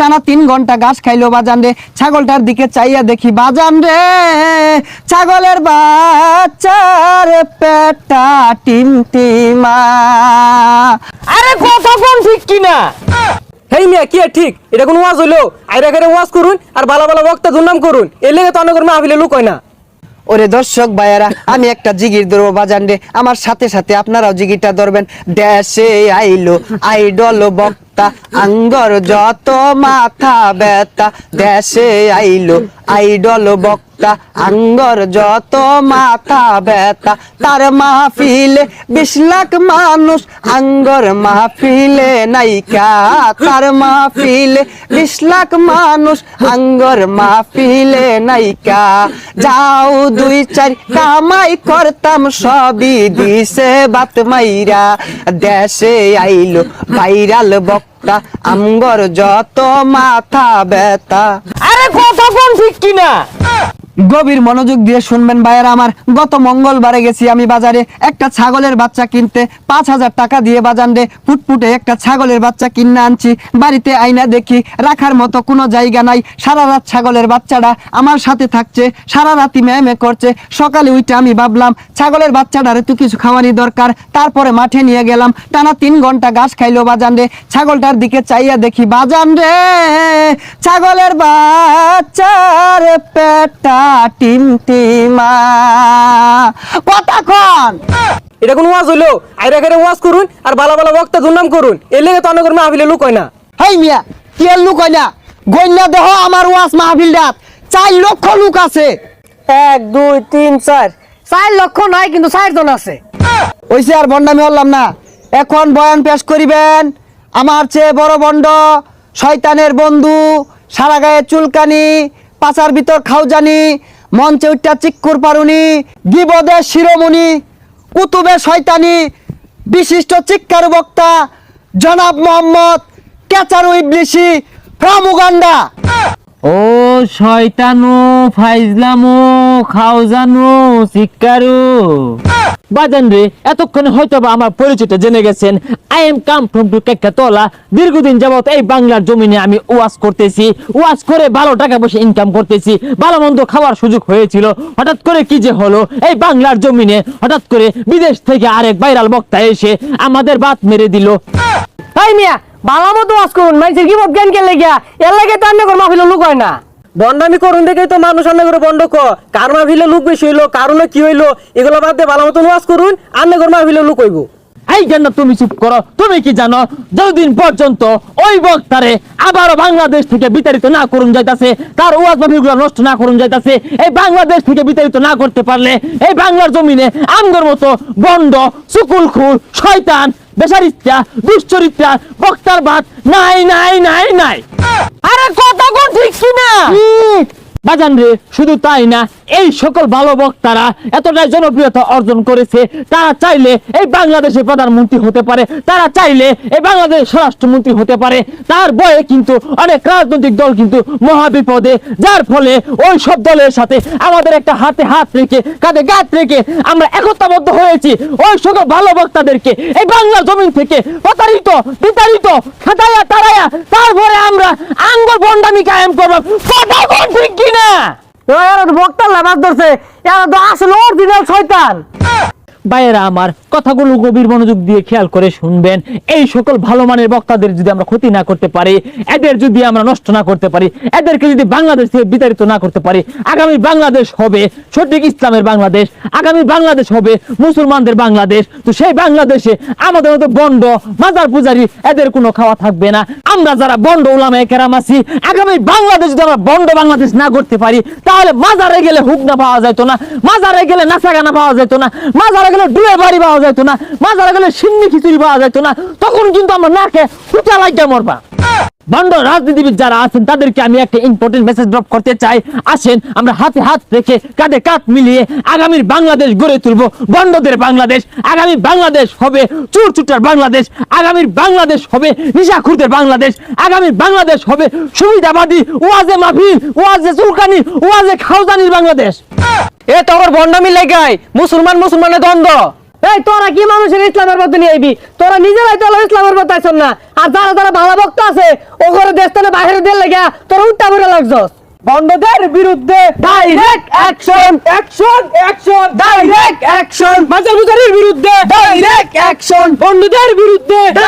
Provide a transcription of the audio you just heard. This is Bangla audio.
টানা 3 ঘন্টা ঘাস খাইলো বাজান রে। ছাগলটার দিকে চাইয়া দেখি বাজান রে, ছাগলের বাচ্চার পেটটা টিমটিমা। আরে কথা কোন ঠিক কিনা? হেই মিয়া কি ঠিক? এটা কোন ওয়াজ হইলো? আইরা করে ওয়াজ করুন আর বালা বালা বক্তা দুর্নাম করুন, এর লেগে তো অনেক মাহফিলে লোক হয় না। ওরে দর্শক ভাইয়ারা, আমি একটা জিগির ধরবো বাজান রে, আমার সাথে সাথে আপনারাও জিগিরটা ধরবেন। দেশে আইলো আইডল বক্তা, আঙ্গর যত মাথা ব্যথা। দেশে আইলো আইডল বক্তা, আঙ্গর যত মাথা ব্যথা। তার মাহফিলে 20 লাখ মানুষ, আঙ্গর মাহফিলে নাইকা। তার মাহফিলে 20 লাখ মানুষ, আঙ্গর মাহফিলে নাইকা। যাও 2-4 কামাই করতাম, সবই দিছে বাত মাইরা। দেশে আইলো ভাইরাল বক্তা, আঙ্গর যত মাথা ব্যথা। আরে কথা কোন ঠিক কিনা? গভীর মনোযোগ দিয়ে শুনবেন ভাইয়েরা আমার। গত মঙ্গলবারে গেছি আমি বাজারে একটা ছাগলের বাচ্চা কিনতে। 5000 টাকা দিয়ে বাজান রে ফুটফুটে একটা ছাগলের বাচ্চা কিনে আনছি। বাড়িতে আইনা দেখি রাখার মতো কোনো জায়গা নাই। সারা রাত ছাগলের বাচ্চাটা আমার সাথে থাকছে, সারা রাতি ম্যামে করছে। সকালে উঠে আমি ভাবলাম ছাগলের বাচ্চাটারে তো কিছু খাওয়ানি দরকার। তারপরে মাঠে নিয়ে গেলাম, টানা 3 ঘন্টা ঘাস খাইলো বাজান রে। ছাগলটার দিকে চাইয়া দেখি বাজান রে, ছাগলের বাচ্চার পেটটা টিমটিমা। কতক্ষণ? এটা কোন ওয়াজ হইলো? আইরা করে ওয়াজ করুন আর বালা বালা বক্তা দুর্নাম করুন, এর লেগে তো অনেক মাহফিলে লোক হয় না। হেই মিয়া কি এর লুক হয় না? গইনা দেহ আমার ওয়াজ মাহফিলটাত 4 লক্ষ লোক আছে। 1 2 3 4 4 লক্ষ নাই, কিন্তু 4 জন আছে। ওইসে আর বন্ডামি হলাম না। এখন বয়ান পেশ করিবেন আমার চেয়ে বড় বন্ড, শয়তানের বন্ধু, সারা গায়ে চুলকানি, পাচার ভিতর খাওজানি, মঞ্চে উঠা চিক্কুর পারুনি, গিবদের শিরোমণি, কুতুবে শয়তানি, বিশিষ্ট চিৎকার বক্তা জনাব মোহাম্মদ কেচারু ইবলিসি ফ্রম উগান্ডা। ও শয়তানু ফাইজলামু খাওজানু শিকারু বাজান রে, এতক্ষণে হয়তো বা আমার পরিচয়টা জেনে গেছেন। I am come from to Kekatala. দীর্ঘদিন যাবত এই বাংলার জমিনে আমি ওয়াজ করতেছি, ওয়াজ করে ভালো টাকা পয়সা ইনকাম করতেছি, ভালো মন্দ খাওয়ার সুযোগ হয়েছিল। হঠাৎ করে কি যে হলো, এই বাংলার জমিনে হঠাৎ করে বিদেশ থেকে আরেক ভাইরাল বক্তা এসে আমাদের বাত মেরে দিল। তাই মিয়া বালা মতো ওয়াজ করুন, মানুষের কি জ্ঞান কে লেগিয়া, এর লাগে তো অনেক মাহফিলে লোক হয় না। বন্ডামি করুন দেখেই তো মানুষ অনেক করে বন্ড কার মাহফিলে লোক বেশি হইলো, কারণে কি হইলো, এগুলো বাদ দিয়ে ভালো মতন ওয়াজ করুন, অনেক মাহফিলে লোক হইব। এই জন্য তুমি চুপ করো। তুমি কি জানো, যতদিন পর্যন্ত ওই বক্তারে আবারও বাংলাদেশ থেকে বিতাড়িত না করুন যাইতাছে, তার ওয়াজ মাহফিলগুলো নষ্ট না করুন যাইতাছে, এই বাংলাদেশ থেকে বিতাড়িত না করতে পারলে এই বাংলার জমিনে আমগর মতো বন্ড, সুকুলখুর, শয়তান, বেচারিত্রা, দুশ্চরিত্রা বক্তার বাদ নাই নাই নাই নাই। আরে কথা কোন ঠিক কিনা? বাজান রে, শুধু তাই না, এই সকল ভালো বক্তারা এতটাই জনপ্রিয়তা অর্জন করেছে, তারা চাইলে এই বাংলাদেশের প্রধানমন্ত্রী হতে পারে, তারা চাইলে এই বাংলাদেশের স্বরাষ্ট্রমন্ত্রী হতে পারে। তার বয়ে কিন্তু অনেক রাজনৈতিক দল কিন্তু মহাবিপদে, যার ফলে ওই সব দলের সাথে আমাদের একটা হাতে হাত রেখে, কাঁধে কাঁধ রেখে আমরা একতাবদ্ধ হয়েছি ওই সকল ভালো বক্তাদেরকে এই বাংলা জমিন থেকে প্রতারিত, বিতাড়িত, খাটাইয়া তারাইয়া তারপরে আমরা আঙ্গুর বন্ডামি কায়েম করবো। কথা কোন ঠিক কিনা? এরা তো বক্তার লাভ ধরছে, এরা তো আসলে অরিজিনাল শয়তান। ভাইয়েরা আমার, কথাগুলো গভীর মনোযোগ দিয়ে খেয়াল করে শুনবেন। এই সকল ভালো মানের বক্তাদের যদি আমরা ক্ষতি না করতে পারি, এদের যদি আমরা নষ্ট না করতে পারি, এদেরকে যদি বাংলাদেশ থেকে বিতাড়িত না করতে পারি, আগামী বাংলাদেশ হবে সঠিক ইসলামের বাংলাদেশ, আগামী বাংলাদেশ হবে মুসলমানদের বাংলাদেশ। তো সেই বাংলাদেশে আমাদের মতো বন্ড, মাজার পূজারি এদের কোনো খাওয়া থাকবে না। আমরা যারা বন্ড উলামায়ে কেরাম আছি, আগামী বাংলাদেশ যদি আমরা বন্ড বাংলাদেশ না করতে পারি, তাহলে মাজারে গেলে হুকনা পাওয়া যেত না, মাজারে গেলে নাচাগানা পাওয়া যেত না, মাজারে গেলে ডুয়ে বাড়ি পাওয়া যেত না, মাজারে গেলে সিন্নি খিচুড়ি পাওয়া যেত না। তখন কিন্তু আমরা নাকে ফুটা লাগিয়ে মরবা। বন্ড রাজনীতিবিদ যারা আছেন তাদেরকে আমি একটা ইম্পর্টেন্ট মেসেজ ড্রপ করতে চাই। আসেন আমরা হাতে হাত রেখে, কাঁধে কাঁধ মিলিয়ে আগামীর বাংলাদেশ গড়ে তুলবো, বন্ডদের বাংলাদেশ। আগামী বাংলাদেশ হবে চোর চুটার বাংলাদেশ, আগামীর বাংলাদেশ হবে নিশাখুরদের বাংলাদেশ, আগামীর বাংলাদেশ হবে সুবিধাবাদী, ওয়াজে মাহফিল, ওয়াজে চুলকানি, ওয়াজে খাওজানির বাংলাদেশ। এ তোর বন্ডামি লেগাই মুসলমানের দ্বন্দ্ব। এই তোরা কি মানুষের ইসলামের পথে নিয়ে আইবি? তোরা নিজেরাই তো ইসলামের পথে আইছস না, আর যারা যারা ভালো ভক্ত আছে ও করে দেশ থেকে বাইরে দিয়ে লেগা তোরা উল্টা করে লাগছস। বন্ধদের বিরুদ্ধে direct action, action action, direct action, বাজার বুজারির বিরুদ্ধে ডাইরেক্ট অ্যাকশন, বন্ধুদের বিরুদ্ধে